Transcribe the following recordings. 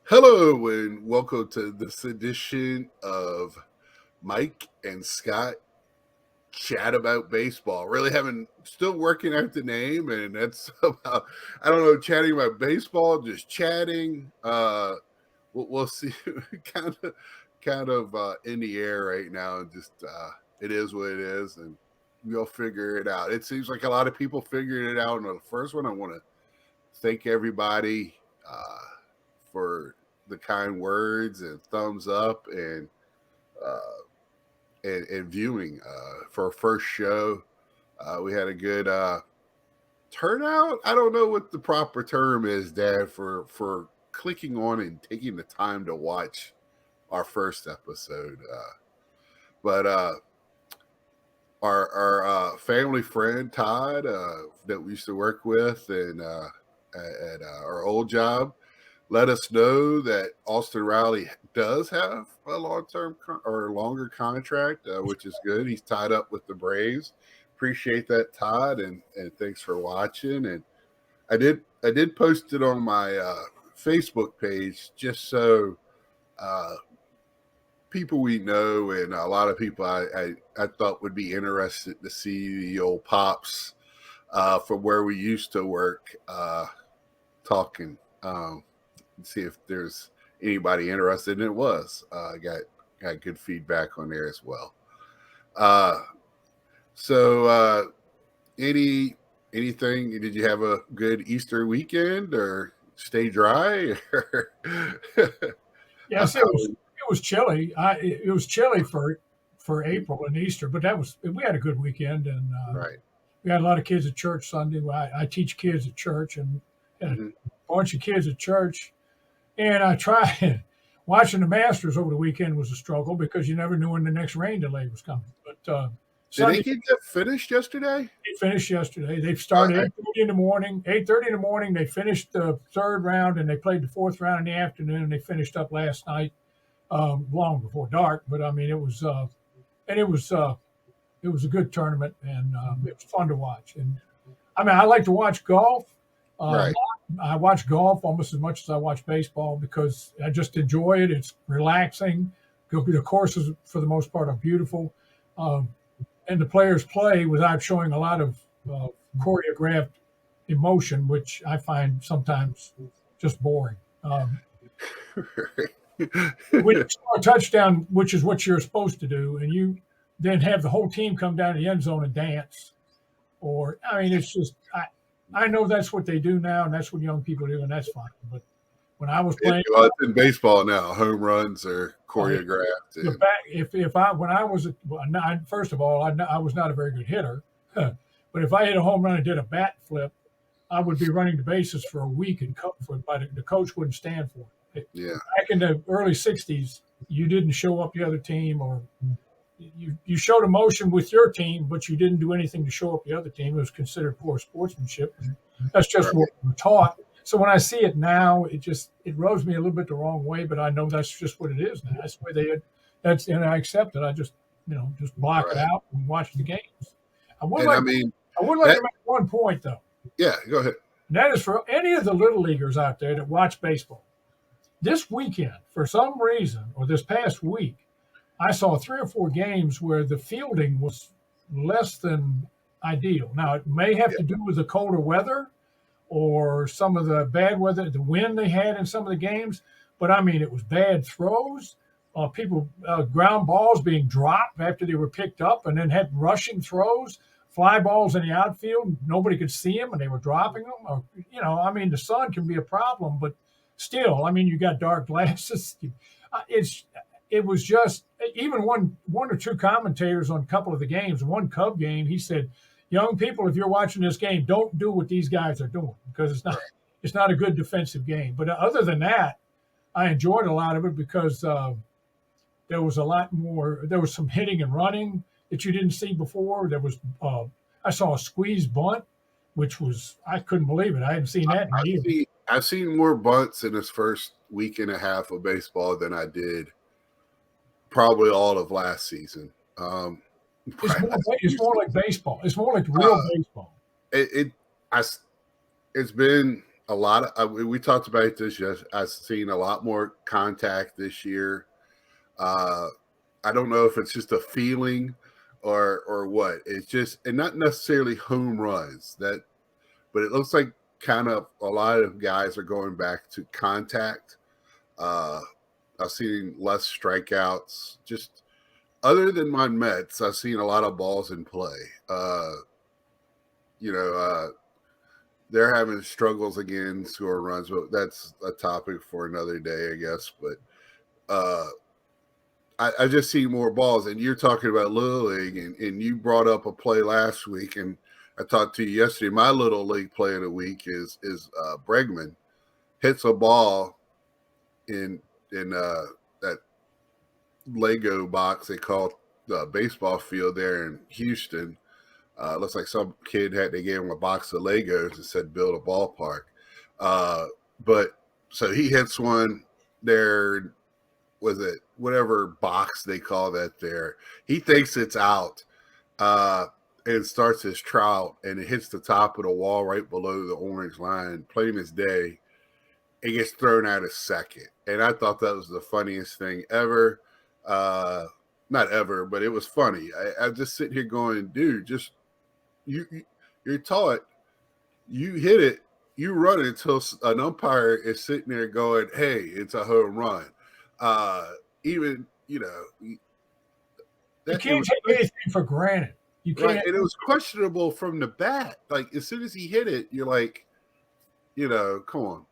Hello and welcome to this edition of Mike and Scott Chat About Baseball. Really still working out the name, and that's about, I don't know, chatting about baseball, just chatting. We'll see, kind of in the air right now. Just it is what it is, and we'll figure it out. It seems like a lot of people figured it out. And the first one, I want to thank everybody for the kind words and thumbs up uh, and viewing for our first show. We had a good turnout. I don't know what the proper term is, Dad, for clicking on and taking the time to watch our first episode. But our family friend Todd that we used to work with and at our old job let us know that Austin Riley does have a long-term or longer contract, which is good. He's tied up with the Braves. Appreciate that, Todd, and thanks for watching. And I did post it on my Facebook page just so people we know and a lot of people I thought would be interested to see the old pops from where we used to work talking. See if there's anybody interested, and it was. Got good feedback on there as well. So anything? Did you have a good Easter weekend or stay dry? Yes, it was chilly. It was chilly for April and Easter, but we had a good weekend, and Right. we had a lot of kids at church Sunday. I teach kids at church, and had a bunch of kids at church. And I tried watching the Masters over the weekend was a struggle because you never knew when the next rain delay was coming. But Did Sunday they get finished yesterday? they finished yesterday. They started 8:30 in the morning. 8:30 in the morning. They finished the third round and they played the fourth round in the afternoon. And they finished up last night, long before dark. But I mean, it was a good tournament and it was fun to watch. And I mean, I like to watch golf. Right. I watch golf almost as much as I watch baseball because I just enjoy it. It's relaxing. The courses, for the most part, are beautiful. And the players play without showing a lot of choreographed emotion, which I find sometimes just boring. When you score a touchdown, which is what you're supposed to do, and you then have the whole team come down to the end zone and dance, or I mean, it's just I know that's what they do now, and that's what young people do, and that's fine. But when I was playing, it's in baseball now. Home runs are choreographed. First of all, I was not a very good hitter, but if I hit a home run and did a bat flip, I would be running the bases for a week, and the coach wouldn't stand for it. Yeah. Back in the early '60s, you didn't show up the other team, or you showed emotion with your team, but you didn't do anything to show up the other team. It was considered poor sportsmanship. That's just what we're taught. So when I see it now, it rubs me a little bit the wrong way, but I know that's just what it is now. That's the way and I accept it. I just block it out and watch the games. I would like to make one point though. Yeah, go ahead. And that is for any of the little leaguers out there that watch baseball. This weekend, for some reason, or this past week, I saw 3 or 4 games where the fielding was less than ideal. Now, it may have to do with the colder weather or some of the bad weather, the wind they had in some of the games. But, I mean, it was bad throws, ground balls being dropped after they were picked up and then had rushing throws, fly balls in the outfield. Nobody could see them and they were dropping them. Or, I mean, the sun can be a problem, but still, I mean, you got dark glasses. It was just even one or two commentators on a couple of the games. One Cub game, he said, "Young people, if you're watching this game, don't do what these guys are doing because it's not a good defensive game." But other than that, I enjoyed a lot of it because there was a lot more. There was some hitting and running that you didn't see before. There was I saw a squeeze bunt, which was I couldn't believe it. I hadn't seen that in years. I've seen more bunts in this first week and a half of baseball than I did probably all of last season. It's more like baseball. It's more like real baseball. It's been a lot of we talked about this. Yes, I've seen a lot more contact this year. Uh, I don't know if it's just a feeling or what. It's just and not necessarily home runs that, but it looks like kind of a lot of guys are going back to contact. Uh, I've seen less strikeouts. Just other than my Mets, I've seen a lot of balls in play. You know, they're having struggles again, score runs, but that's a topic for another day, I guess. But uh, I just see more balls, and you're talking about Little League, and you brought up a play last week, and I talked to you yesterday. My Little League play of the week is Bregman hits a ball in that Lego box they call the baseball field there in Houston. Looks like some kid they gave him a box of Legos and said build a ballpark. Uh, but so he hits one there. Was it whatever box they call that there? He thinks it's out and starts his trout, and it hits the top of the wall right below the orange line. Plain as day, it gets thrown out a second, and I thought that was the funniest thing ever. Not ever, but it was funny. I'm just sitting here going, dude, just you're taught, you hit it, you run it until an umpire is sitting there going, hey, it's a home run. Even You that it can't was take anything for granted. You right, can't. and it was questionable from the bat. Like as soon as he hit it, you're like, come on.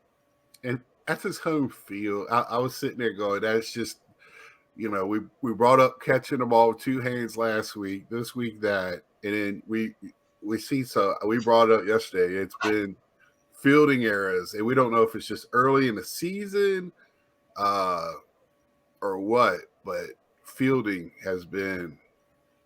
And that's his home field. I was sitting there going, that's just, we brought up catching the ball with two hands last week. This week that, and then we see. So we brought it up yesterday. It's been fielding errors, and we don't know if it's just early in the season, or what. But fielding has been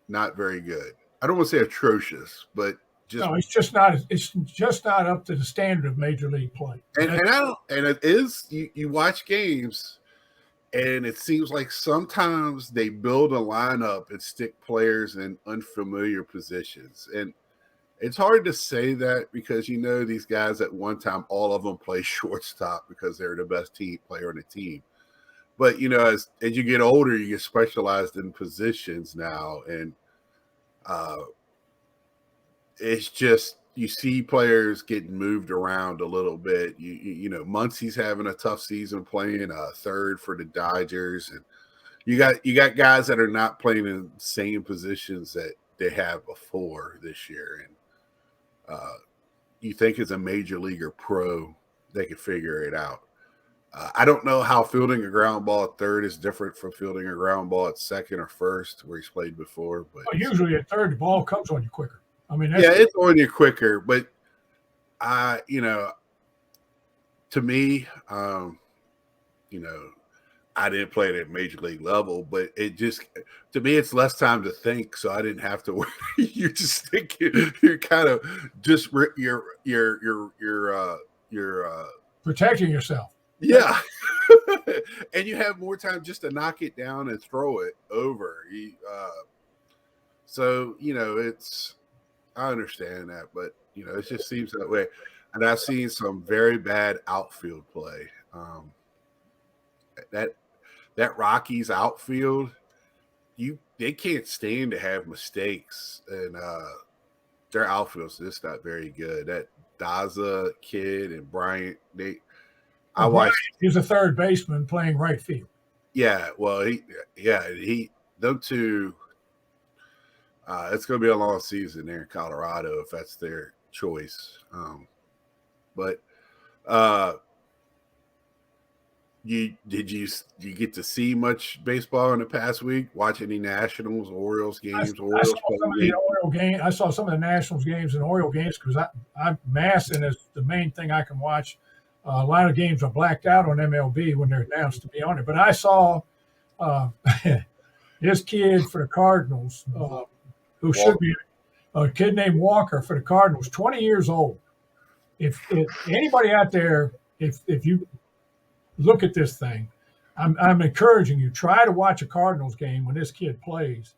not very good. I don't want to say atrocious, but just No, it's just not. It's just not up to the standard of major league play. and I don't. And it is you watch games. And it seems like sometimes they build a lineup and stick players in unfamiliar positions. And it's hard to say that because these guys at one time, all of them play shortstop because they're the best team player on the team. But as you get older, you get specialized in positions now, and uh, it's just you see players getting moved around a little bit. Muncie's having a tough season playing third for the Dodgers, and you got guys that are not playing in the same positions that they have before this year, and you think as a major leaguer pro they could figure it out. I don't know how fielding a ground ball at third is different from fielding a ground ball at second or first, where he's played before. But Usually at third, the ball comes on you quicker. I mean, yeah, it's on you quicker. But I, to me, I didn't play it at major league level, but it just to me it's less time to think, so I didn't have to worry. You just think you're kind of just your protecting yourself. yeah, and you have more time just to knock it down and throw it over. So it's I understand that, but it just seems that way. And I've seen some very bad outfield play. That Rockies outfield, they can't stand to have mistakes, and their outfield's just not very good. That Daza kid and Bryant, I Bryant watched. is a third baseman playing right field. Yeah, well, them two. It's going to be a long season there in Colorado if that's their choice. But you get to see much baseball in the past week? Watch any Nationals, Orioles games, Orioles playing games? I saw some of the Nationals games and Oriole games because I'm massing is the main thing I can watch. A lot of games are blacked out on MLB when they're announced to be on it. But I saw this kid for the Cardinals, who should be a kid named Walker for the Cardinals, 20 years old. If anybody out there, if you look at this thing, I'm encouraging you, try to watch a Cardinals game when this kid plays.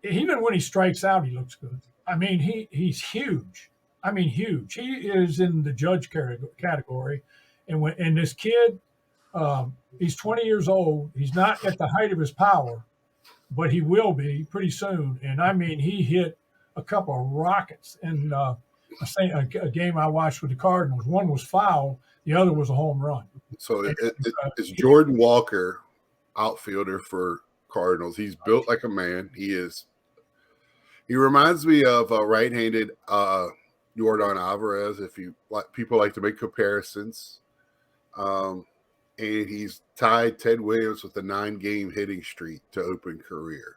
Even when he strikes out, he looks good. I mean, he's huge. I mean, huge. He is in the judge category, and this kid, he's 20 years old. He's not at the height of his power, but he will be pretty soon. And I mean, he hit a couple of rockets in a game I watched with the Cardinals. One was foul, the other was a home run. So And, it's Jordan Walker, outfielder for Cardinals. He's built like a man. He reminds me of a right-handed Yordan Alvarez. If you like, people like to make comparisons. And he's tied Ted Williams with a 9-game hitting streak to open career.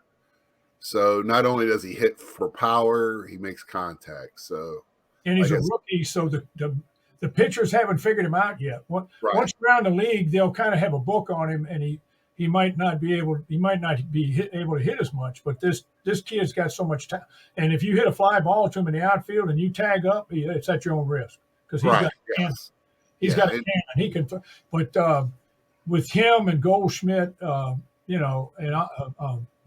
So not only does he hit for power, he makes contact. So, and he's a rookie, so the pitchers haven't figured him out yet. Once right. around the league, they'll kind of have a book on him, and he might not be able to hit as much. But this kid's got so much time, and if you hit a fly ball to him in the outfield and you tag up, it's at your own risk because he's got a cannon. He's got a cannon. He can, but with him and Goldschmidt, and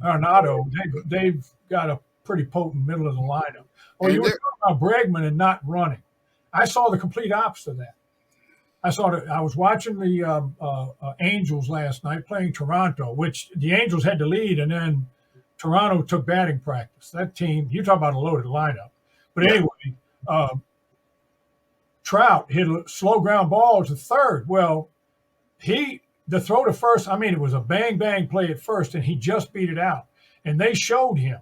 Arenado, they've got a pretty potent middle of the lineup. Oh, you were talking about Bregman and not running. I saw the complete opposite of that. I was watching the Angels last night playing Toronto, which the Angels had the lead, and then Toronto took batting practice. That team, you talk about a loaded lineup. But anyway, Trout hit a slow ground ball to third. Well, the throw to first, I mean, it was a bang play at first, and he just beat it out. And they showed him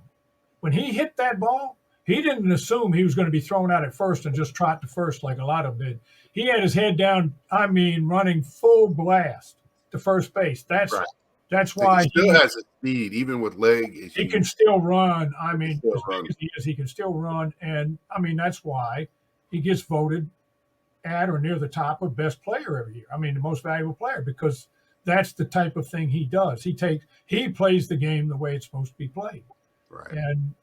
when he hit that ball, he didn't assume he was going to be thrown out at first and just trot to first like a lot of them did. He had his head down, running full blast to first base. That's why he still has a speed, even with leg issues. He can still run. I mean, as big as he is, he can still run. And, that's why he gets voted at or near the top of best player every year. The most valuable player, because that's the type of thing he does. He plays the game the way it's supposed to be played. Right.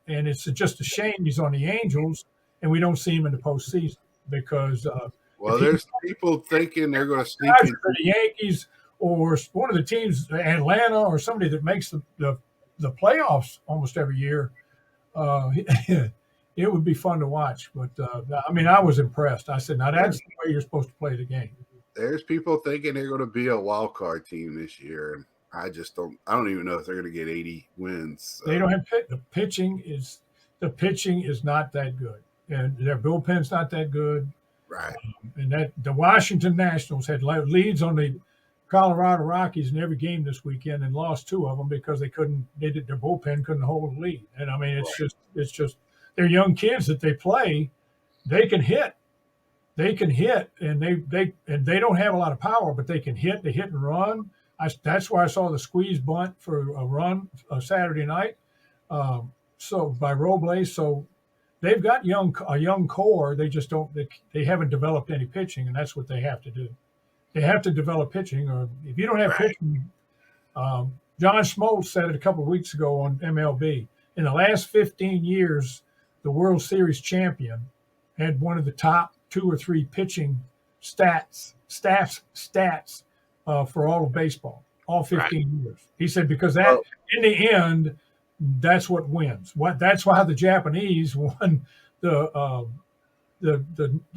And it's just a shame he's on the Angels and we don't see him in the postseason because there's people thinking they're going to sneak in the Yankees or one of the teams, Atlanta or somebody that makes the playoffs almost every year. It would be fun to watch, but I was impressed. I said, now that's the way you're supposed to play the game. There's people thinking they're going to be a wild card team this year, and I don't even know if they're going to get 80 wins. So. They don't have the pitching is not that good, and their bullpen's not that good. Right. And that the Washington Nationals had leads on the Colorado Rockies in every game this weekend and lost 2 of them because their bullpen couldn't hold the lead. And it's just they're young kids that they play. They can hit, and they don't have a lot of power, but they can hit. They hit and run. That's why I saw the squeeze bunt for a run Saturday night. So by Robles, so they've got a young core. They just don't. They haven't developed any pitching, and that's what they have to do. They have to develop pitching, or if you don't have pitching, John Smoltz said it a couple of weeks ago on MLB. In the last 15 years, the World Series champion had one of the top 2 or 3 pitching stats for all of baseball, all 15 years. He said because in the end, that's what wins. That's why the Japanese won the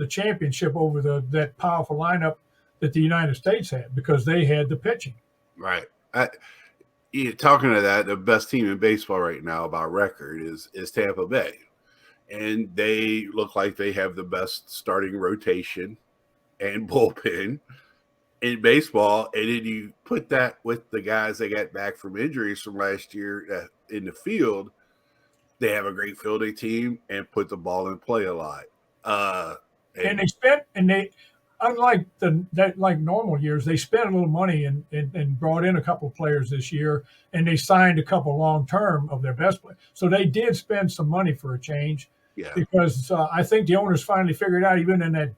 championship over that powerful lineup that the United States had, because they had the pitching. Right. Talking to that, the best team in baseball right now by record is Tampa Bay. And they look like they have the best starting rotation and bullpen in baseball. And then you put that with the guys they got back from injuries from last year in the field. They have a great fielding team and put the ball in play a lot. Unlike like normal years, they spent a little money and brought in a couple of players this year, and they signed a couple long-term of their best players. So they did spend some money for a change, because I think the owners finally figured out, even in that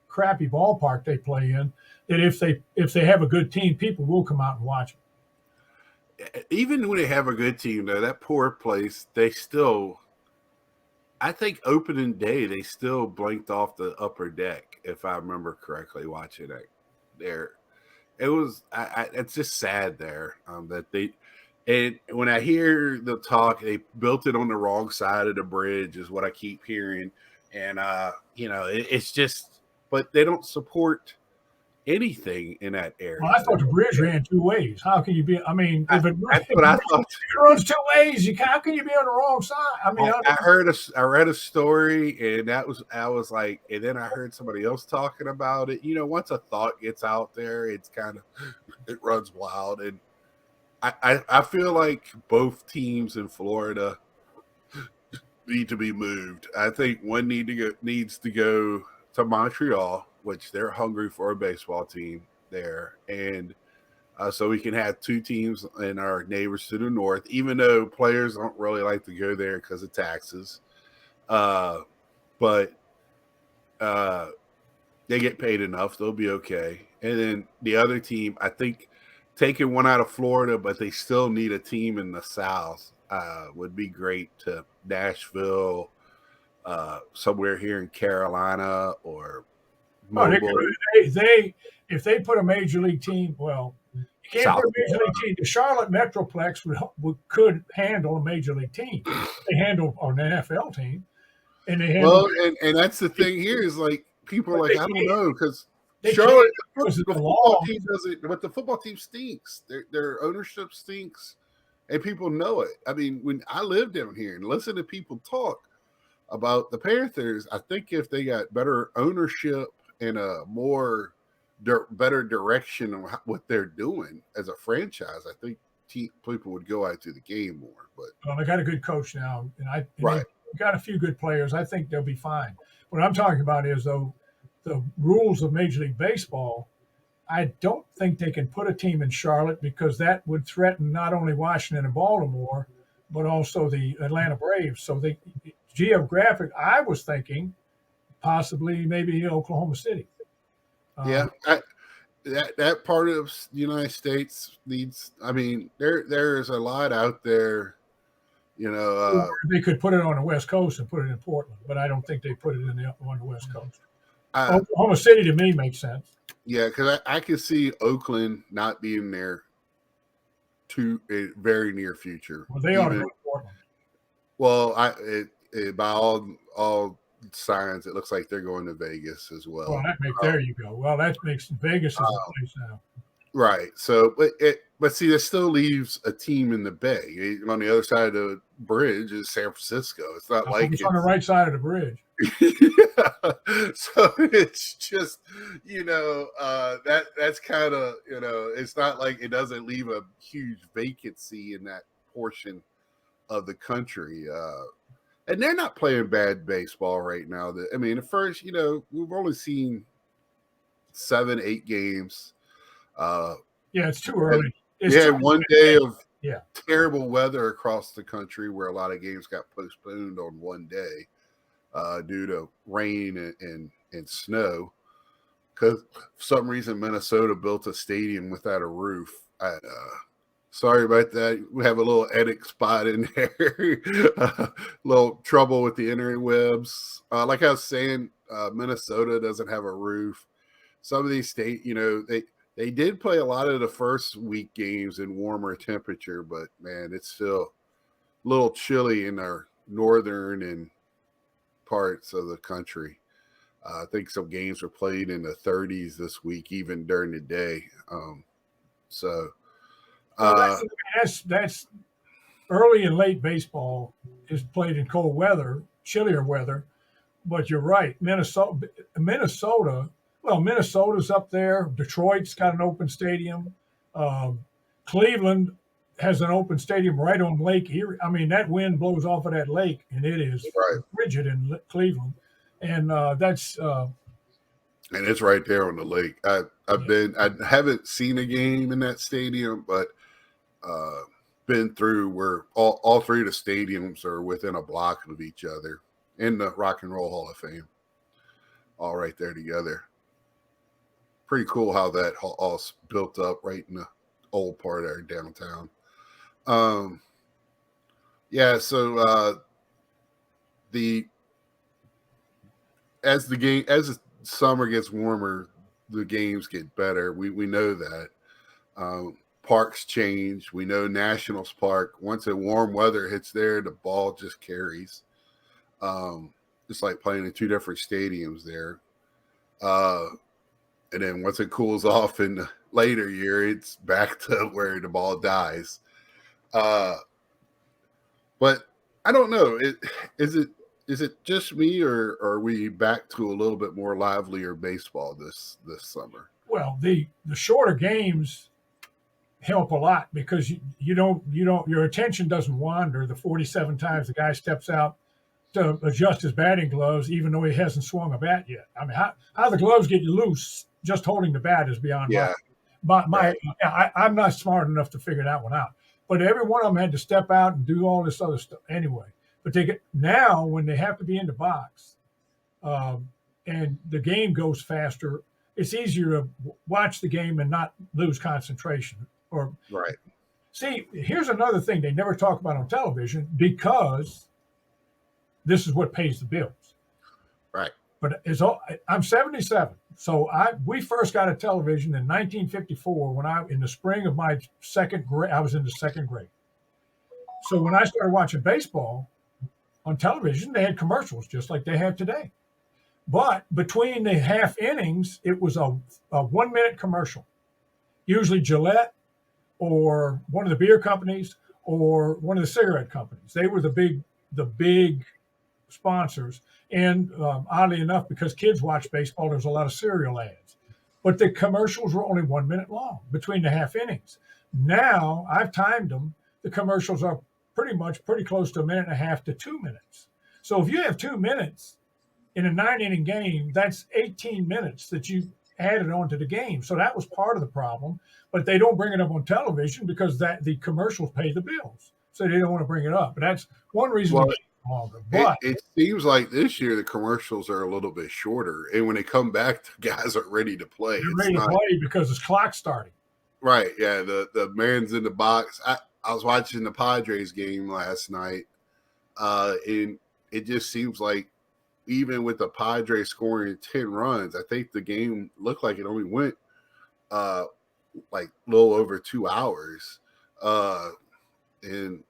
crappy ballpark they play in, that if they have a good team, people will come out and watch them. Even when they have a good team, though, that poor place, they still – I think opening day, they still blanked off the upper deck, if I remember correctly, watching it there. It was, it's just sad there that and when I hear the talk, they built it on the wrong side of the bridge is what I keep hearing. And it's just, but they don't support anything in that Well, I area. thought the bridge ran two ways. How can you be? I mean, I, that's if what I it thought. runs two ways, how can you be on the wrong side? I mean, I read a story, and I was like, and then I heard somebody else talking about it. Once a thought gets out there, it's kind of it runs wild, and I feel like both teams in Florida need to be moved. I think one needs to go to Montreal, which they're hungry for a baseball team there, and so we can have two teams in our neighbors to the north. Even though players don't really like to go there because of taxes, but uh, they get paid enough; they'll be okay. And then the other team, I think, taking one out of Florida, but they still need a team in the South. Would be great to Nashville, somewhere here in Carolina or oh, Mobile, they if they put a major league team, well, you can't put South a major Florida. league team. The Charlotte Metroplex could handle a major league team. They handle an NFL team, and they handle, Well, and that's the thing here is like people are but like, I don't know, because they can't Charlotte, because of the the football law. team doesn't, but the football team stinks. Their ownership stinks, and people know it. I mean, when I lived down here and listen to people talk about the Panthers, I think if they got better ownership and a more better direction on what they're doing as a franchise, I think people would go out to the game more. But Well, they got a good coach now, and right, they got a few good players. I think they'll be fine. What I'm talking about is though the rules of Major League Baseball. I don't think they can put a team in Charlotte because that would threaten not only Washington and Baltimore, but also the Atlanta Braves. So they geographic. I was thinking possibly maybe Oklahoma City. yeah, Um, that part of the United States needs. I mean, there's a lot out there. You know, or they could put it on the West Coast and put it in Portland, but I don't think they put it on the West Coast. I Oklahoma City to me makes sense. yeah, because I could see Oakland not being there to a very near future. Well, they ought to go Even to Portland. well, by all signs, it looks like they're going to Vegas as Well, well. there you go. Well, that makes Vegas is the place now. Right. So, but see, that still leaves a team in the Bay. On the other side of the bridge is San Francisco. It's not like It's on the it's right side of the bridge. so it's just that's kind of it's not like it doesn't leave a huge vacancy in that portion of the country, and they're not playing bad baseball right now. I mean, at first, we've only seen 7-8 games. uh Yeah, it's too and early. we It's too had one day of Yeah. terrible weather across the country where a lot of games got postponed on one day, due to rain and snow. Because for some reason Minnesota built a stadium without a roof. Sorry about that. We have a little edit spot in there. A little trouble with the interwebs. Like I was saying, Minnesota doesn't have a roof. Some of these they did play a lot of the first week games in warmer temperature, but man, it's still a little chilly in our northern and parts of the country. I think some games were played in the 30s this week, even during the day. So, Well, uh, that's early and late baseball is played in cold weather, chillier weather. But you're right, Minnesota. Well, Minnesota's up there. Detroit's got an open stadium. Um, Cleveland has an open stadium right on Lake Erie. I mean, that wind blows off of that lake, and it is right, frigid in Cleveland. And that's and it's right there on the lake. yeah. I haven't seen a game in that stadium, but uh, been through where all three of the stadiums are within a block of each other in the Rock and Roll Hall of Fame, all right there together. Pretty cool how that all built up right in the old part of our downtown. Um, yeah, so the as the summer gets warmer, the games get better. We know that. Parks change. We know Nationals Park. Once a warm weather hits there, the ball just carries. Um, It's like playing in two different stadiums there. Uh, and then once it cools off in the later year, it's back to where the ball dies. Uh, but I don't know. Is it is it just me, or are we back to a little bit more livelier baseball this summer? Well, the shorter games help a lot because you don't your attention doesn't wander the 47 times the guy steps out to adjust his batting gloves, even though he hasn't swung a bat yet. I mean, how the gloves get loose just holding the bat is beyond Yeah, my right. I'm not smart enough to figure that one out. But every one of them had to step out and do all this other stuff anyway. But they get now when they have to be in the box, um, and the game goes faster. It's easier to watch the game and not lose concentration. Or Right. see, here's another thing they never talk about on television because this is what pays the bills. Right. But it's all, I'm 77, so we first got a television in 1954 when I in the spring of my second grade. I was in the second grade. So when I started watching baseball on television, they had commercials just like they have today. But between the half innings, it was a 1 minute commercial, usually Gillette or one of the beer companies or one of the cigarette companies. They were the big sponsors. And oddly enough, because kids watch baseball, there's a lot of cereal ads. But the commercials were only 1 minute long between the half innings. Now I've timed them. The commercials are pretty close to a minute and a half to 2 minutes. So if you have 2 minutes in a 9 inning game, that's 18 minutes that you added onto the game. So that was part of the problem. But they don't bring it up on television because that the commercials pay the bills. So they don't want to bring it up. But that's one reason the Well, game is longer. it But it seems like this year the commercials are a little bit shorter, and when they come back, the guys are ready to play. they're It's ready to not play because it's clock starting. right. Yeah, the man's in the box. I was watching the Padres game last night, and it just seems like even with the Padres scoring 10 runs, I think the game looked like it only went uh like a little over 2 hours. Uh, and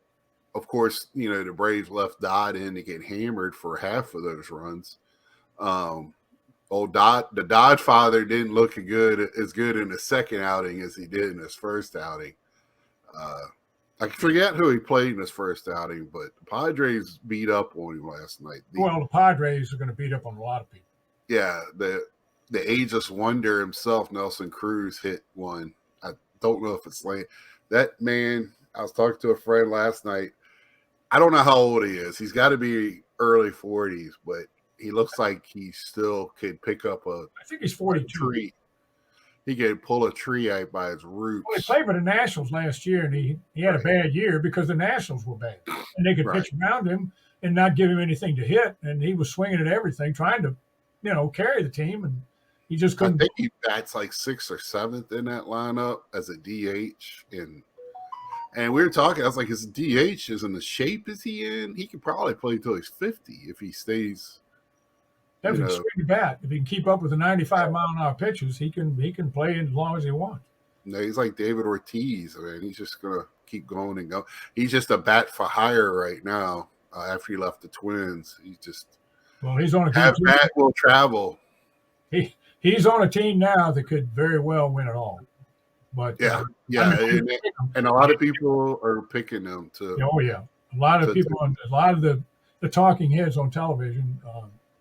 of course, the Braves left Dodd in to get hammered for half of those runs. Um, old Dodd, the Dodd father didn't look as good in the second outing as he did in his first outing. Uh, I forget who he played in his first outing, but the Padres beat up on him last night. Well, the Padres are going to beat up on a lot of people. Yeah, the ageless wonder himself, Nelson Cruz, hit one. I don't know if it's late. That man, I was talking to a friend last night. I don't know how old he is. He's got to be early 40s, but he looks like he still could pick up I think he's a 42. tree. He could pull a tree out by its Well, he roots. played for the Nationals last year, and he had a Right, bad year because the Nationals were bad, and they could right. pitch around him and not give him anything to hit, and he was swinging at everything, trying to, carry the team, and he just I couldn't do think he bats like sixth or seventh in that lineup as a DH. And we were talking, I was like, his DH is in the shape is he in? He could probably play till he's 50 if he stays, it. If you he can know, swing the bat, if he can keep up with the 95-mile-an-hour pitches, he can play as long as he wants. he's like David Ortiz. I mean, he's just gonna keep going and go. He's just a bat for hire right now. After he left the Twins, he's just Well, he's on a good have team. bat will travel. He's on a team now that could very well win it all. But Yeah, I yeah, mean, and a lot of people are picking them to oh yeah, a lot of to people, a lot of the talking heads on television,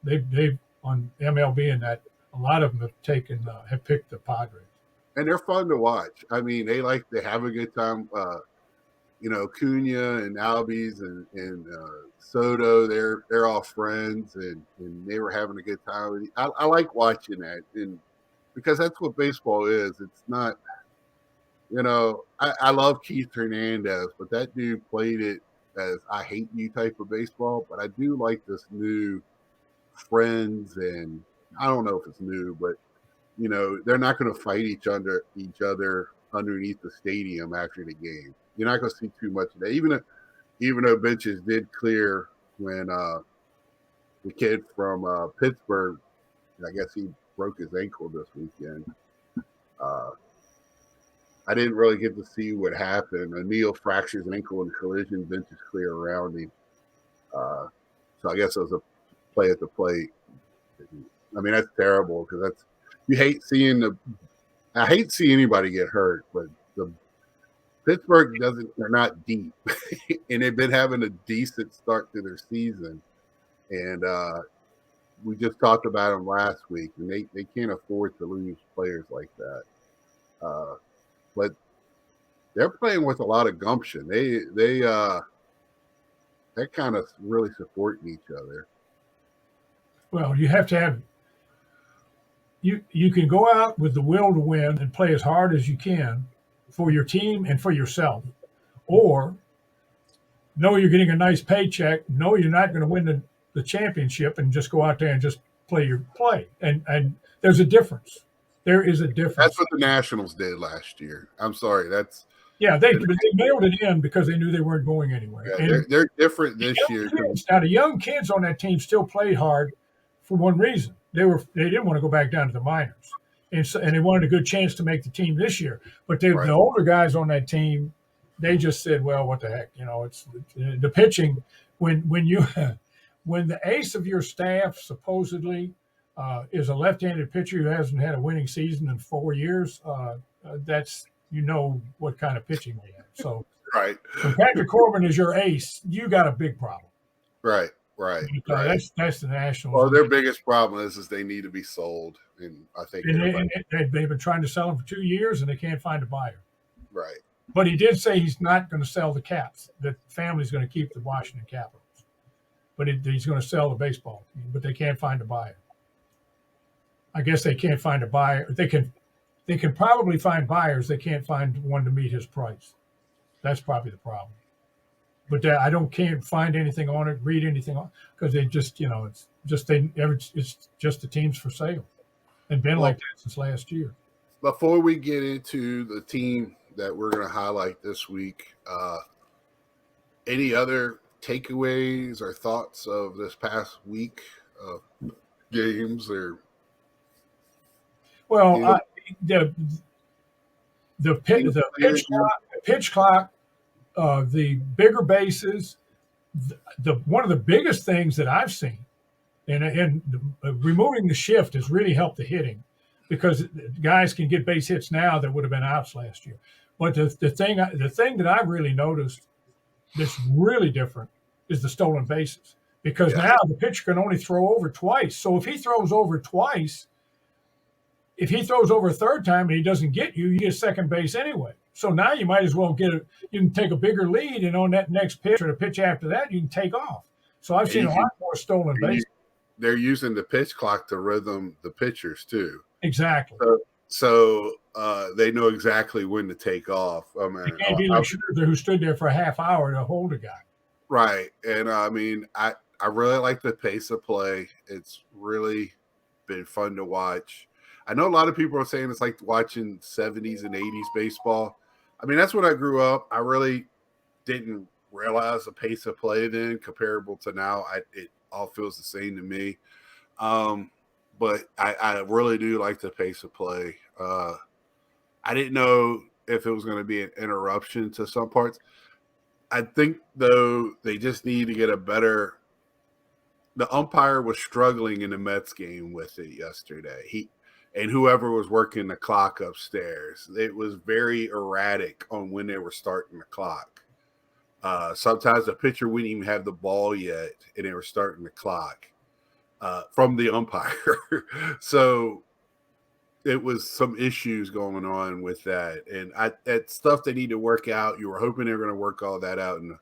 they've on MLB and that a lot of them have picked the Padres. and they're fun to watch. I mean, they have a good time. Cunha and Albies and Soto, they're all friends, and they were having a good time. I like watching that, and because that's what baseball is. It's not, I love Keith Hernandez, but that dude played it as I hate you type of baseball. But I do like this new friends, and I don't know if it's new, but they're not going to fight each other underneath the stadium after the game. You're not going to see too much of that. Even though benches did clear when the kid from Pittsburgh, I guess he broke his ankle this weekend. Uh, I didn't really get to see what happened. O'Neal fractures an ankle in a collision, benches clear around him. So I guess it was play at the plate. I mean, that's terrible because that's you hate seeing the. I hate seeing anybody get hurt, but the Pittsburgh doesn't. They're not deep, and they've been having a decent start to their season. And we just talked about them last week, and they can't afford to lose players like that. But they're playing with a lot of gumption. They're kind of really supporting each other. Well, you have to have you can go out with the will to win and play as hard as you can for your team and for yourself, or know you're getting a nice paycheck, know you're not going to win the championship, and just go out there and just play your play. And there's a difference. There is a That's difference. what the Nationals did last year. I'm sorry, that's Yeah, they mailed it in because they knew they weren't going anywhere. yeah, And they're different this year. now the young kids on that team still played hard for one reason. They didn't want to go back down to the minors, and they wanted a good chance to make the team this year. But Right. the older guys on that team, they just said, "Well, what the heck?" It's the pitching when you when the ace of your staff supposedly is a left-handed pitcher who hasn't had a winning season in 4 years. That's what kind of pitching they have. So Right. when Patrick Corbin is your ace, you got a big problem. Right. That's the Nationals. Well, their biggest problem is they need to be sold, and I think they've been trying to sell them for 2 years and they can't find a buyer. right. But he did say he's not going to sell the Caps. The family's going to keep the Washington Capitals, but he's going to sell the baseball team. But they can't find a buyer. I guess they can't find a buyer. They can probably find buyers. They can't find one to meet his price. That's probably the problem. But can't find anything on it, read anything on, because they just it's just the teams for sale, and been like that since last year. Before we get into the team that we're going to highlight this week, any other takeaways or thoughts of this past week of games or? Well, the pitch clock, the bigger bases, one of the biggest things that I've seen, and removing the shift has really helped the hitting, because guys can get base hits now that would have been outs last year. But the thing that I've really noticed that's really different is the stolen bases, because now the pitcher can only throw over twice. So if he throws over twice, if he throws over a third time and he doesn't get you, you get second base anyway. So now you might as well you can take a bigger lead, and on that next pitch or the pitch after that, you can take off. So I've seen a lot more stolen bases. They're using the pitch clock to rhythm the pitchers too. Exactly. So they know exactly when to take off. I mean, they can't be like Scherzer, who stood there for a half hour to hold a guy. Right. And I mean, I really like the pace of play. It's really been fun to watch. I know a lot of people are saying it's like watching 70s and 80s baseball. I mean, that's when I grew up. I really didn't realize the pace of play then comparable to now. It all feels the same to me. But I really do like the pace of play. I didn't know if it was going to be an interruption to some parts. I think, though, they just need to get a better – the umpire was struggling in the Mets game with it yesterday. And whoever was working the clock upstairs, it was very erratic on when they were starting the clock. Sometimes the pitcher wouldn't even have the ball yet, and they were starting the clock from the umpire. So it was some issues going on with that. And that's stuff they need to work out. You were hoping they were going to work all that out in the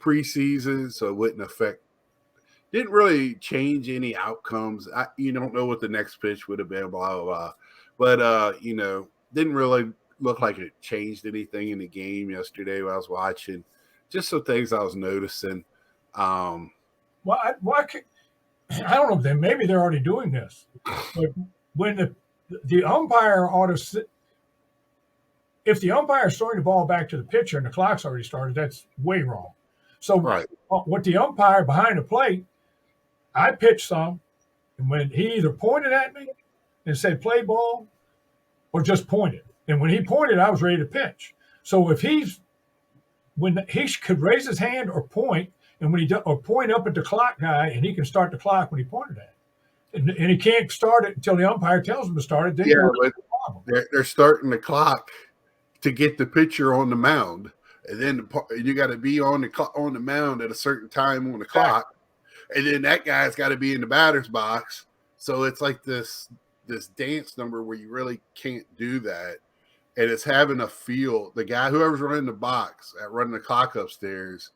preseason so it wouldn't affect. Didn't really change any outcomes. You don't know what the next pitch would have been, blah, blah, blah. But, didn't really look like it changed anything in the game yesterday when I was watching. Just some things I was noticing. I don't know. Maybe they're already doing this. But when the umpire ought to sit, if the umpire is throwing the ball back to the pitcher and the clock's already started, that's way wrong. So what the umpire behind the plate, I pitched some, and when he either pointed at me and said play ball or just pointed. And when he pointed, I was ready to pitch. So when he could raise his hand or point, and when or point up at the clock guy, and he can start the clock when he pointed at it, and he can't start it until the umpire tells him to start it. Then Yeah, you're but they're starting the clock to get the pitcher on the mound, and then you got to be on the mound at a certain time on the clock, and then that guy's got to be in the batter's box. So it's like this dance number where you really can't do that, and it's having a feel. The guy, whoever's running the box at running the clock upstairs,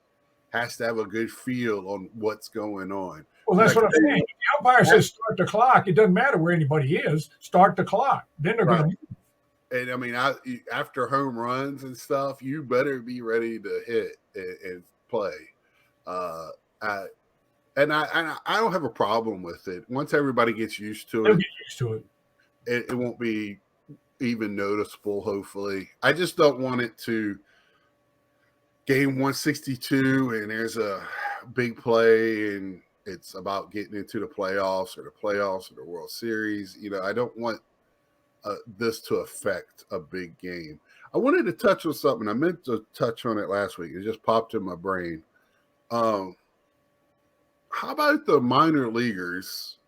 has to have a good feel on what's going on. Well, that's what I'm saying. If the umpire says start the clock, it doesn't matter where anybody is. Start the clock. Then they're going to move. And I mean, after home runs and stuff, you better be ready to hit and play. I don't have a problem with it. Once everybody gets used to They'll get used to it. It won't be even noticeable. Hopefully, I just don't want it to game 162 and there's a big play and it's about getting into the playoffs or the World Series. I don't want this to affect a big game. I wanted to touch on something. I meant to touch on it last week. It just popped in my brain. How about the minor leaguers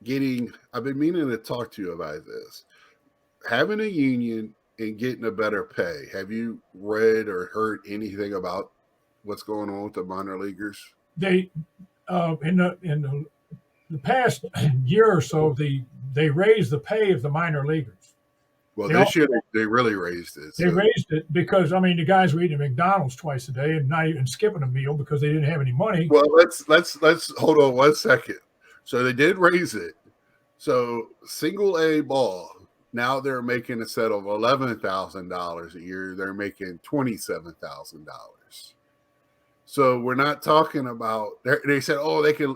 I've been meaning to talk to you about this, having a union and getting a better pay. Have you read or heard anything about what's going on with the minor leaguers? They, in the past year or so, they raised the pay of the minor leaguers. Well, this year they really raised it. They raised it because the guys were eating at McDonald's twice a day and not even skipping a meal because they didn't have any money. Well, let's hold on 1 second. So they did raise it. So single A ball, now they're making, instead of $11,000 a year, they're making $27,000. So we're not talking about. They said, "Oh, they can."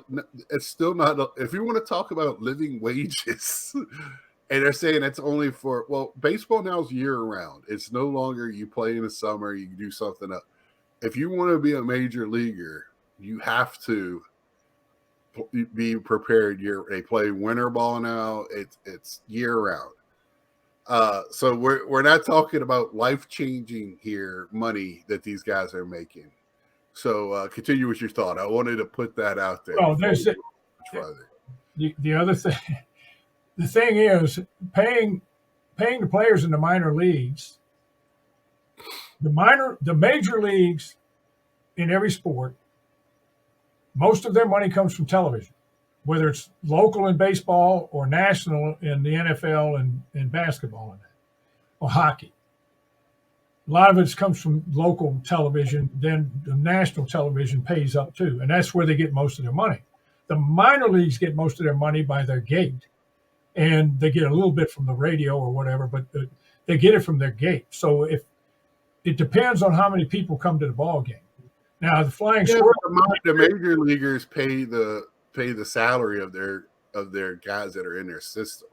It's still not. If you want to talk about living wages, and they're saying it's only for. Well, baseball now is year round. It's no longer you play in the summer. You can do something else. If you want to be a major leaguer, you have to be prepared. They play winter ball now. It's year round. So we're not talking about life-changing here money that these guys are making. So continue with your thought. I wanted to put that out there. Well, there's the other thing. The thing is paying the players in the minor leagues. The major leagues in every sport, most of their money comes from television, whether it's local in baseball or national in the NFL and basketball or hockey. A lot of it comes from local television. Then the national television pays up too, and that's where they get most of their money. The minor leagues get most of their money by their gate, and they get a little bit from the radio or whatever, but they get it from their gate. So if it depends on how many people come to the ball game. Now the Flying Squirrel, the major leaguers pay the salary of their guys that are in their system.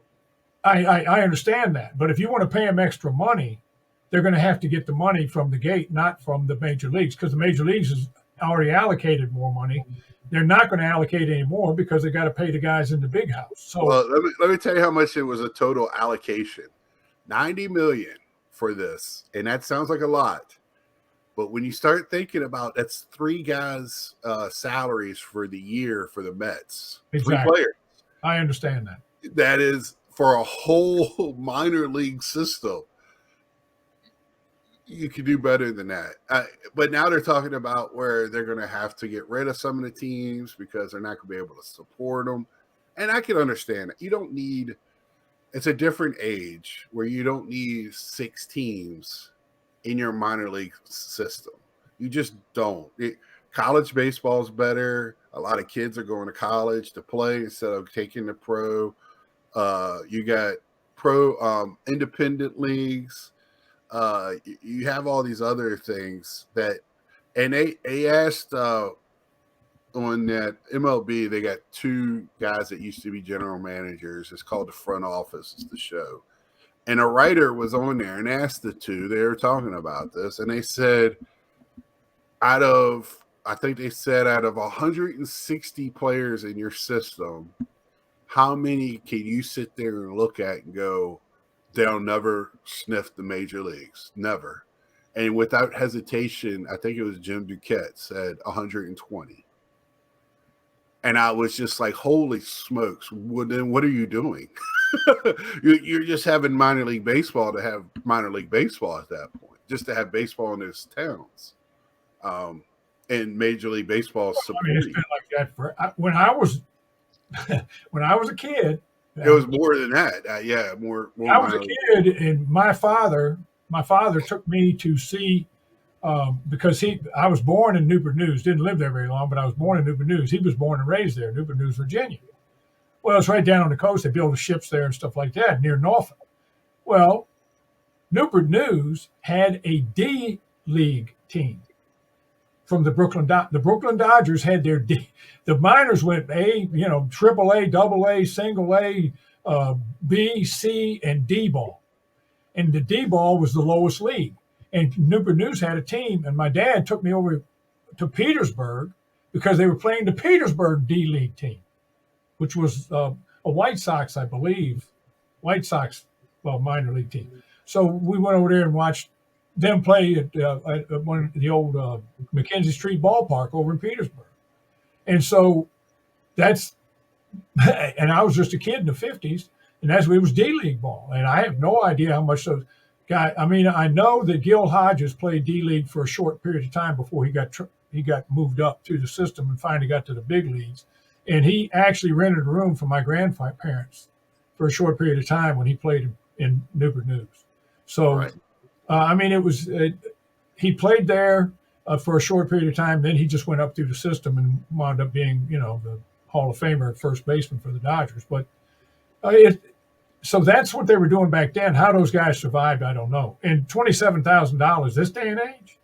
I understand that, but if you want to pay them extra money, they're going to have to get the money from the gate, not from the major leagues, because the major leagues has already allocated more money. They're not going to allocate any more because they got to pay the guys in the big house. So, well, let me tell you how much it was a total allocation: $90 million for this, and that sounds like a lot. But when you start thinking about that's 3 guys' salaries for the year for the Mets, exactly. 3 players. I understand that. That is for a whole minor league system. You could do better than that. But now they're talking about where they're going to have to get rid of some of the teams because they're not going to be able to support them. And I can understand it. You don't need – it's a different age where you don't need 6 teams in your minor league system. You just don't. College baseball is better. A lot of kids are going to college to play instead of taking the pro. You got pro independent leagues. You have all these other things and they asked on that MLB, they got 2 guys that used to be general managers. It's called the front office, is the show. And a writer was on there and asked the 2, they were talking about this, and they said out of 160 players in your system, how many can you sit there and look at and go, they'll never sniff the major leagues? Never. And without hesitation, I think it was Jim Duquette said 120. And I was just like, holy smokes, then what are you doing? You're just having minor league baseball to have minor league baseball at that point, just to have baseball in those towns. And Major League Baseball I mean, it's supporting. been like that for when I was when I was a kid. It was more than that. Yeah, more I was a minor league. kid, and my father took me to see because I was born in Newport News, didn't live there very long, but I was born in Newport News. He was born and raised there, Newport News, Virginia. Well, it's right down on the coast. They build the ships there and stuff like that near Norfolk. Well, Newport News had a D League team from the Brooklyn Dodgers had their D. The minors went triple A, double A, single A, B, C, and D ball. And the D ball was the lowest league. And Newport News had a team, and my dad took me over to Petersburg because they were playing the Petersburg D League team, which was a White Sox, I believe, minor league team. So we went over there and watched them play at one of the old Mackenzie Street ballpark over in Petersburg. And so that's, and I was just a kid in the 50s, and it was D League ball. And I have no idea how much those guys, I mean, I know that Gil Hodges played D League for a short period of time before he got moved up through the system and finally got to the big leagues. And he actually rented a room for my grandparents for a short period of time when he played in Newport News. So, Right. I mean, he played there for a short period of time. Then he just went up through the system and wound up being, the Hall of Famer at first baseman for the Dodgers. But so that's what they were doing back then. How those guys survived, I don't know. And $27,000 this day and age,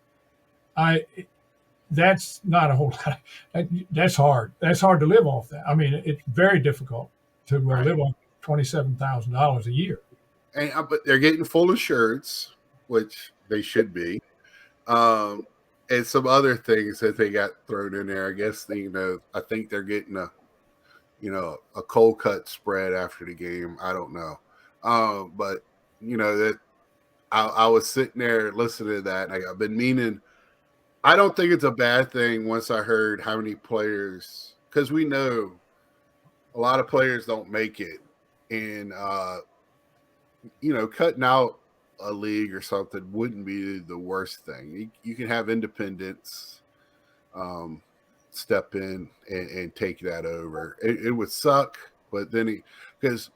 that's not a whole lot. That's hard. That's hard to live off that. I mean, it's very difficult to live on $27,000 a year. And but they're getting full insurance, which they should be, and some other things that they got thrown in there. I guess I think they're getting a cold cut spread after the game. I don't know, but that I was sitting there listening to that, and I've been meaning. I don't think it's a bad thing once I heard how many players, because we know a lot of players don't make it, and cutting out a league or something wouldn't be the worst thing. You can have independents step in and take that over. It would suck, but then because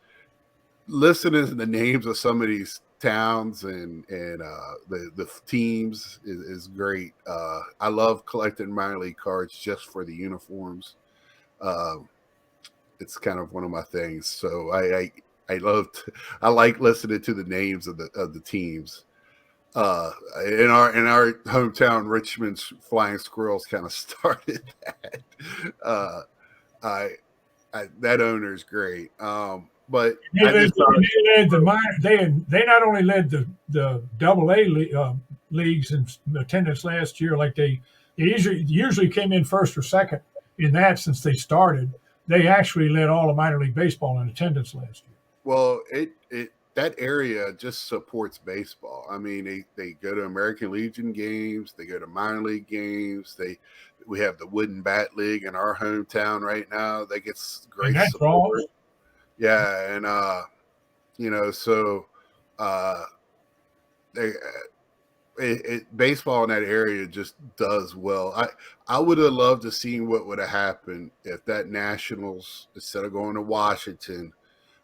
listening to the names of some of these towns and the teams is great. I love collecting minor league cards just for the uniforms. It's kind of one of my things. So I like listening to the names of the teams. In our hometown, Richmond's Flying Squirrels kind of started that. That owner's great. But they not only led the Double A leagues in attendance last year, like they usually came in first or second in that since they started. They actually led all of minor league baseball in attendance last year. Well, that area just supports baseball. I mean, they go to American Legion games, they go to minor league games. We have the Wooden Bat League in our hometown right now. That gets great support. Yeah, and so baseball in that area just does well. I would have loved to see what would have happened if that Nationals, instead of going to Washington,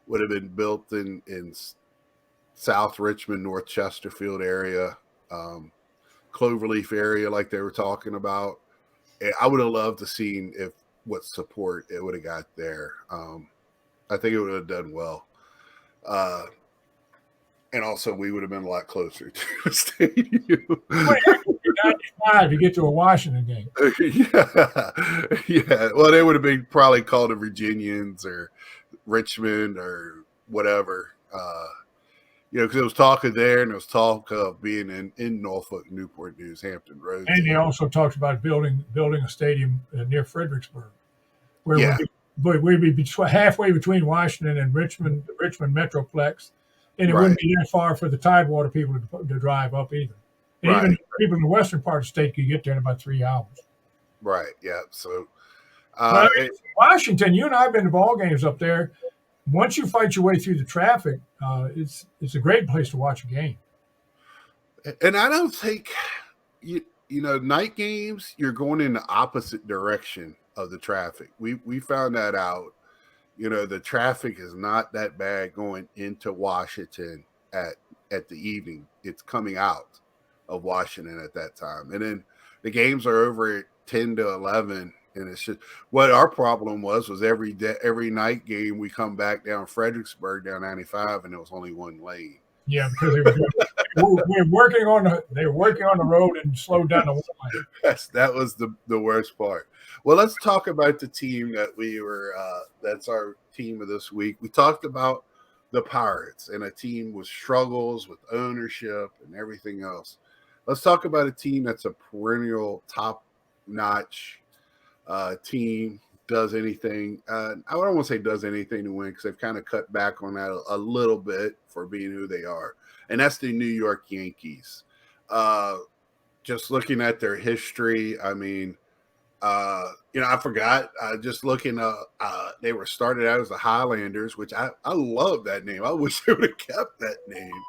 would have been built in South Richmond, North Chesterfield area, Cloverleaf area, like they were talking about. I would have loved to see what support it would have got there. I think it would have done well. And also, we would have been a lot closer to the stadium. 95 to get to a Washington game. Yeah. Well, they would have been probably called the Virginians or Richmond or whatever. Because it was talk of there, and it was talk of being in Norfolk, Newport News, Hampton Roads. And they also talked about building a stadium near Fredericksburg, where we'd be halfway between Washington and Richmond, the Richmond Metroplex, and it wouldn't be that far for the Tidewater people to drive up either. And even People in the western part of the state could get there in about 3 hours. Right. Yeah. So, But I uh, mean, Washington, you and I have been to ball games up there. Once you fight your way through the traffic, it's a great place to watch a game. and I don't think night games, you're going in the opposite direction of the traffic. We found that out. The traffic is not that bad going into Washington at the evening. It's coming out of Washington at that time, and then the games are over at 10 to 11. And it's just what our problem was every day, every night game we come back down Fredericksburg down 95, and there was only one lane. Yeah, because we're working on the road and slowed down the one lane. Yes, that was the worst part. Well, let's talk about the team that we were. That's our team of this week. We talked about the Pirates and a team with struggles with ownership and everything else. Let's talk about a team that's a perennial top-notch team. Does anything? I don't want to say does anything to win because they've kind of cut back on that a little bit for being who they are, and that's the New York Yankees. Just looking at their history, I mean, I forgot. Just looking, they were started out as the Highlanders, which I love that name. I wish they would have kept that name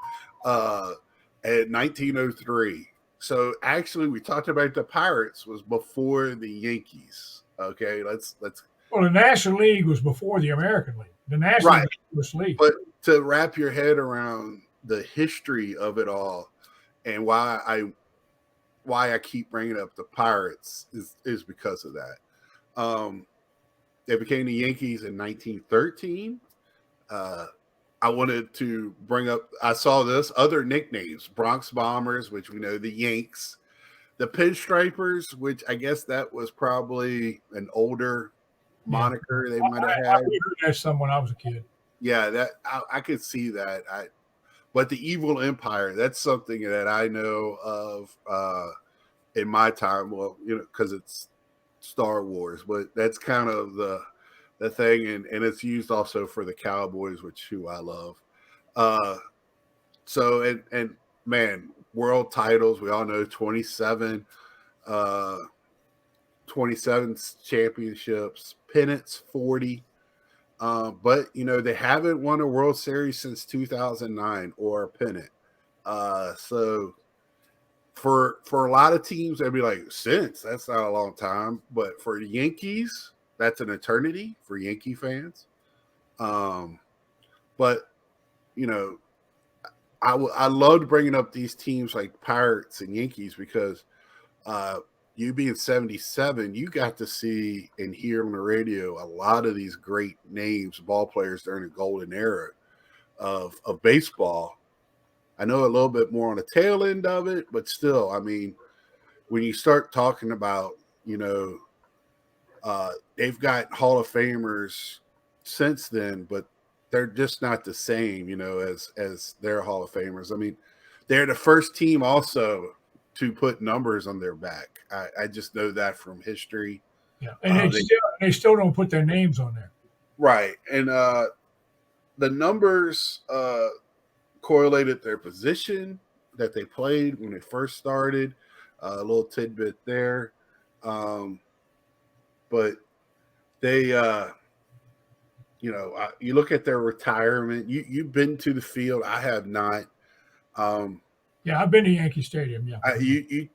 at 1903. So actually, we talked about the Pirates was before the Yankees. Okay, let's. Well, the National League was before the American League. The National League. But to wrap your head around the history of it all and why I keep bringing up the Pirates is because of that. They became the Yankees in 1913. I wanted to bring up, I saw this, other nicknames, Bronx Bombers, which we know the Yanks, the Pinstripers, which I guess that was probably an older moniker they might have had. I heard that some when I was a kid. Yeah, that I could see that. But the Evil Empire, that's something that I know of in my time. Well, because it's Star Wars, but that's kind of the thing, and it's used also for the Cowboys, who I love. So and man, world titles, we all know 27 championships, pennants 40. But they haven't won a World Series since 2009 or a pennant. So for a lot of teams, they'd be like, since that's not a long time, but for the Yankees, that's an eternity for Yankee fans. But I loved bringing up these teams like Pirates and Yankees because you being 77, you got to see and hear on the radio a lot of these great names, ball players during the golden era of baseball. I know a little bit more on the tail end of it, but still, I mean, when you start talking about, they've got Hall of Famers since then, but they're just not the same, as their Hall of Famers. I mean, they're the first team also to put numbers on their back. I just know that from history. Yeah, and they still don't put their names on there. Right, and the numbers correlated their position that they played when they first started. A little tidbit there, but they, you look at their retirement. You've been to the field. I have not. Yeah, I've been to Yankee Stadium. Yeah, you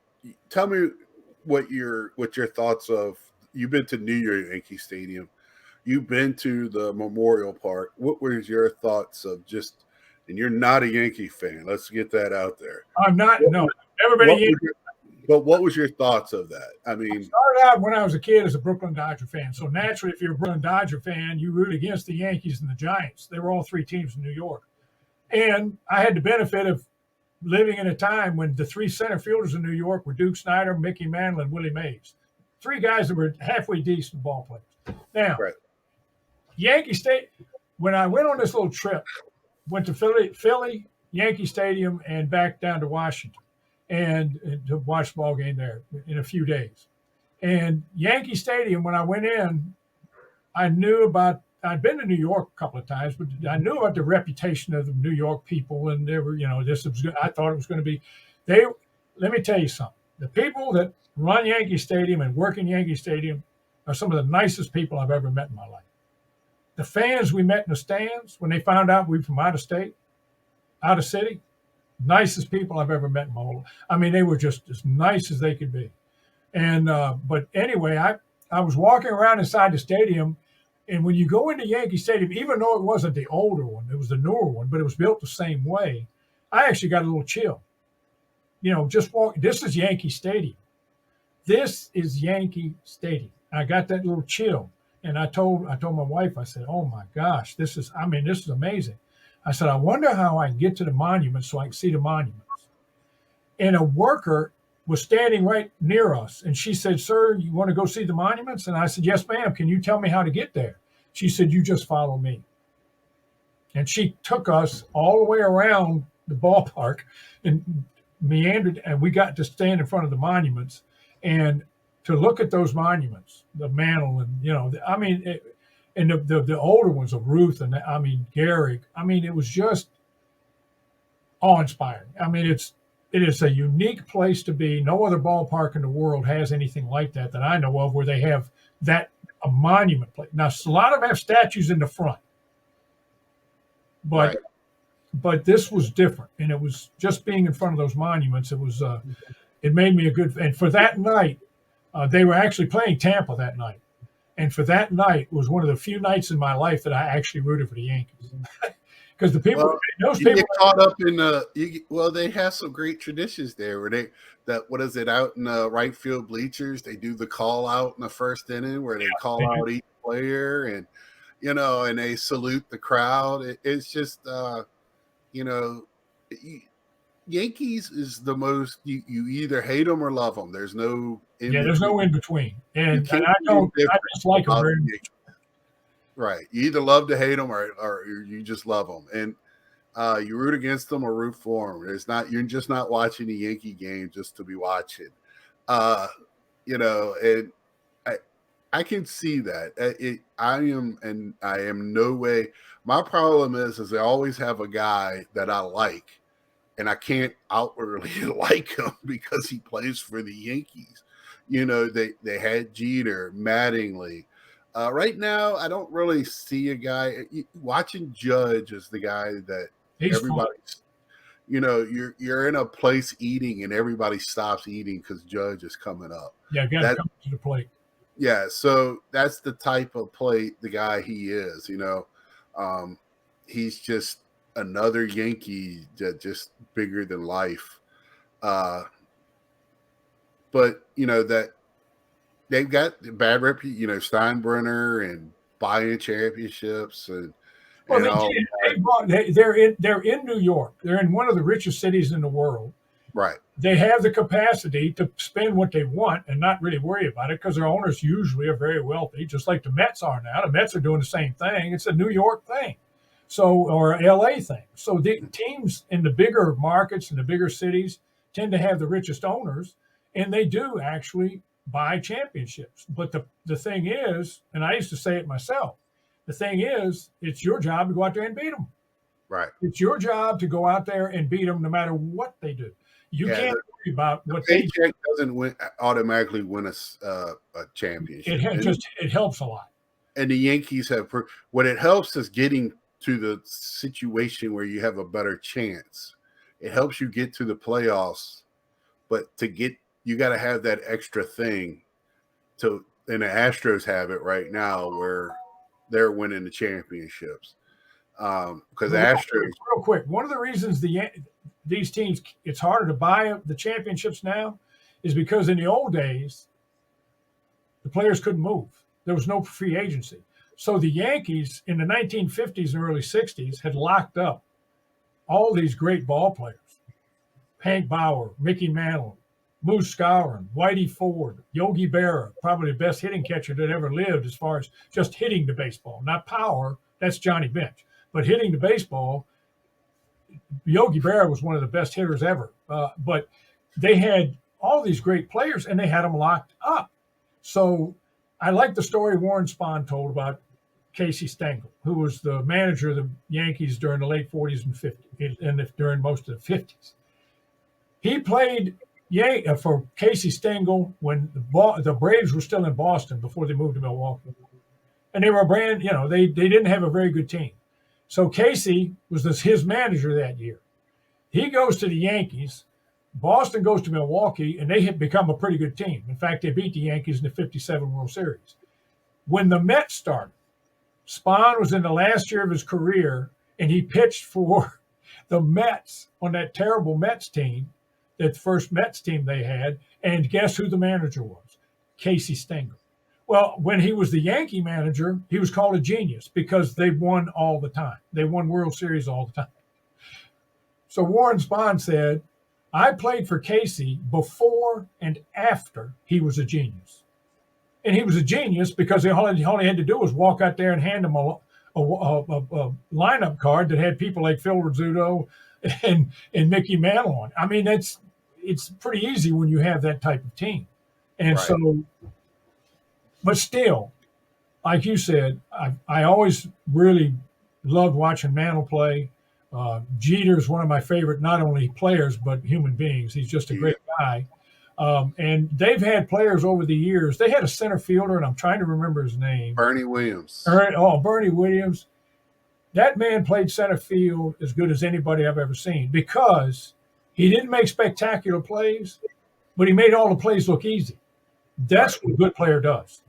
tell me what your thoughts of. You've been to New York Yankee Stadium. You've been to the Memorial Park. What was your thoughts of just? And you're not a Yankee fan. Let's get that out there. I'm not. No, never been a Yankee. But what was your thoughts of that? I mean, I started out when I was a kid as a Brooklyn Dodger fan. So naturally, if you're a Brooklyn Dodger fan, you root against the Yankees and the Giants. They were all three teams in New York. And I had the benefit of living in a time when the three center fielders in New York were Duke Snider, Mickey Mantle, and Willie Mays. Three guys that were halfway decent ball players. Now, right. Yankee State, when I went on this little trip, went to Philly, Yankee Stadium, and back down to Washington and to watch the ball game there in a few days. And Yankee Stadium, when I went in, I'd been to New York a couple of times, but I knew about the reputation of the New York people, and they were, I thought it was going to be, let me tell you something. The people that run Yankee Stadium and work in Yankee Stadium are some of the nicest people I've ever met in my life. The fans we met in the stands when they found out we were from out of state, out of city, nicest people I've ever met in my whole life. I mean, they were just as nice as they could be. And but anyway, I was walking around inside the stadium, and when you go into Yankee Stadium, even though it wasn't the older one, it was the newer one, but it was built the same way. I actually got a little chill. Just walk. This is Yankee Stadium. This is Yankee Stadium. I got that little chill, and I told my wife, I said, "Oh my gosh, this is amazing." I said, "I wonder how I can get to the monument so I can see the monuments." And a worker was standing right near us, and she said, "Sir, you want to go see the monuments?" And I said, "Yes, ma'am. Can you tell me how to get there?" She said, "You just follow me." And she took us all the way around the ballpark and meandered, and we got to stand in front of the monuments and to look at those monuments, the mantle, and and the older ones of Ruth and Gehrig. I mean, it was just awe-inspiring. I mean, it is a unique place to be. No other ballpark in the world has anything like that I know of, where they have a monument place. Now, a lot of them have statues in the front, but Right. but this was different, and it was just being in front of those monuments. It made me a good. And for that night, they were actually playing Tampa that night, and for that night was one of the few nights in my life that I actually rooted for the Yankees. Because Well, those you people, get caught up in well, they have some great traditions there where what is it, out in the right field bleachers, they do the call out in the first inning where they call out each player, and and they salute the crowd. It's just you know, Yankees is the most, you either hate them or love them. There's no in yeah, there's between. no in between, You and can't I be don't, I indifferent just like them about very the much. Yankees. Right. You either love to hate them, or you just love them. And you root against them or root for them. You're just not watching a Yankee game just to be watching. Uh, and I I can see that. I am no way. My problem is I always have a guy that I like, and I can't outwardly like him because he plays for the Yankees. They had Jeter, Mattingly. Right now, I don't really see a guy. Watching Judge is the guy that He's fun. everybody's. You're in a place eating, and everybody stops eating because Judge is coming up. Yeah, got to That come to the plate. Yeah, so that's the type of the guy he is. Um, he's just another Yankee that just bigger than life. Uh, but that they've got bad rep. Steinbrenner and buying championships Well, and they all did. that. They're in New York. They're in one of the richest cities in the world. Right. They have the capacity to spend what they want and not really worry about it, because their owners usually are very wealthy, just like the Mets are now. The Mets are doing the same thing. It's a New York thing, or LA thing. So the teams in the bigger markets and the bigger cities tend to have the richest owners, and they do actually buy championships. But the thing is, and I used to say it myself, the thing is, it's your job to go out there and beat them. Right. It's your job to go out there and beat them no matter what they do. You Yeah. can't worry about The what they do. paycheck doesn't automatically win us a championship. It helps a lot. And the Yankees what it helps is getting to the situation where you have a better chance. It helps you get to the playoffs, but you got to have that extra thing and the Astros have it right now where they're winning the championships. Because But Astros, real quick, one of the reasons these teams, it's harder to buy the championships now is because in the old days the players couldn't move. There was no free agency. So the Yankees in the 1950s and early 60s had locked up all these great ball players. Hank Bauer, Mickey Mantle, Moose Skowron, Whitey Ford, Yogi Berra, probably the best hitting catcher that ever lived as far as just hitting the baseball, not power. That's Johnny Bench. But hitting the baseball, Yogi Berra was one of the best hitters ever. But they had all these great players, and they had them locked up. So I like the story Warren Spahn told about Casey Stengel, who was the manager of the Yankees during the late 40s and 50s, and during most of the 50s. He played for Casey Stengel when the Braves were still in Boston before they moved to Milwaukee, and they were they didn't have a very good team. So Casey was his manager that year. He goes to the Yankees. Boston goes to Milwaukee, and they had become a pretty good team. In fact, they beat the Yankees in the '57 World Series. When the Mets started, Spahn was in the last year of his career, and he pitched for the Mets on that terrible Mets team, that first Mets team they had. And guess who the manager was? Casey Stengel. Well, when he was the Yankee manager, he was called a genius because they won all the time. They won World Series all the time. So Warren Spahn said, I played for Casey before and after he was a genius. And he was a genius because all he had to do was walk out there and hand him a lineup card that had people like Phil Rizzuto and Mickey Mantle on. I mean, it's pretty easy when you have that type of team. And Right. so, but still, like you said, I always really loved watching Mantle play. Jeter's one of my favorite, not only players, but human beings. He's just a great guy. And they've had players over the years. They had a center fielder, and I'm trying to remember his name. Bernie Williams. Bernie Williams. That man played center field as good as anybody I've ever seen because he didn't make spectacular plays, but he made all the plays look easy. That's what a good player does.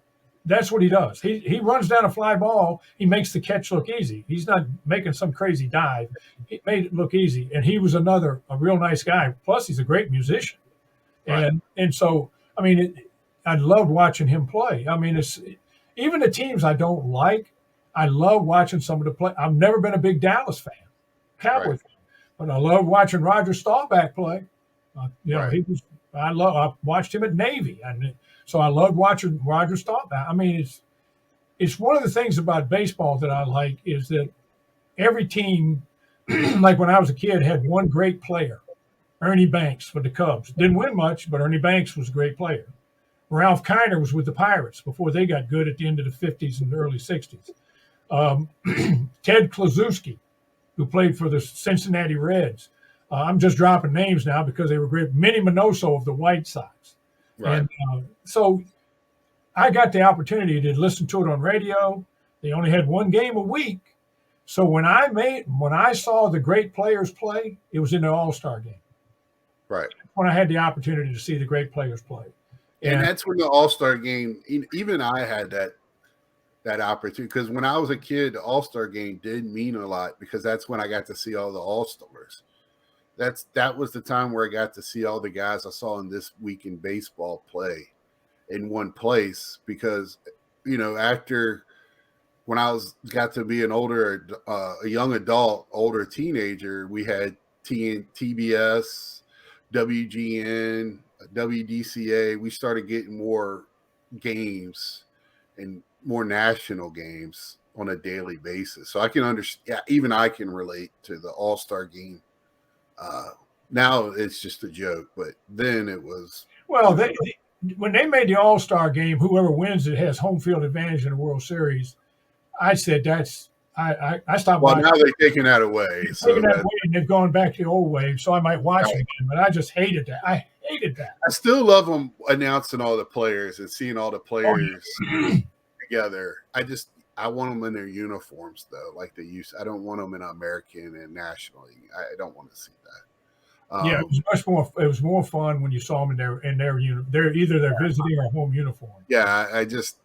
That's what he does. He runs down a fly ball. He makes the catch look easy. He's not making some crazy dive. He made it look easy. And he was a real nice guy. Plus, he's a great musician. Right. And so, I mean, I loved watching him play. I mean, it's even the teams I don't like, I love watching some of the play. I've never been a big Dallas fan, Cowboy fan, but I love watching Roger Staubach play. I watched him at Navy. So I loved watching Roger Staubach. I mean, it's one of the things about baseball that I like is that every team, like when I was a kid, had one great player. Ernie Banks for the Cubs. Didn't win much, but Ernie Banks was a great player. Ralph Kiner was with the Pirates before they got good at the end of the 50s and the early 60s. Ted Kluszewski, who played for the Cincinnati Reds. I'm just dropping names now because they were great. Minnie Minoso of the White Sox. Right. And so I got the opportunity to listen to it on radio. They only had one game a week. So when I saw the great players play, it was in the All-Star game. Right. When I had the opportunity to see the great players play. And that's when the All-Star game, even I had that opportunity. Because when I was a kid, the All-Star game did mean a lot because that's when I got to see all the All-Stars. That was the time where I got to see all the guys I saw in This Week in Baseball play in one place. Because, after when I got to be a young adult, older teenager, we had TBS, WGN, WDCA. We started getting more games and more national games on a daily basis. So I can understand, even I can relate to the All-Star game. Now it's just a joke, but then it was. Well, when they made the All-Star game, whoever wins it has home field advantage in the World Series. I said I stopped Well, watching. now they're taking that away. And they've gone back to the old wave, so I might watch it again, but I just hated that. I hated that. I still love them announcing all the players and seeing all the players together. I want them in their uniforms, though, like they used. I don't want them in American and National League. I don't want to see that. It was much more. It was more fun when you saw them in their uniform. They're either their visiting or home uniform. Yeah, I just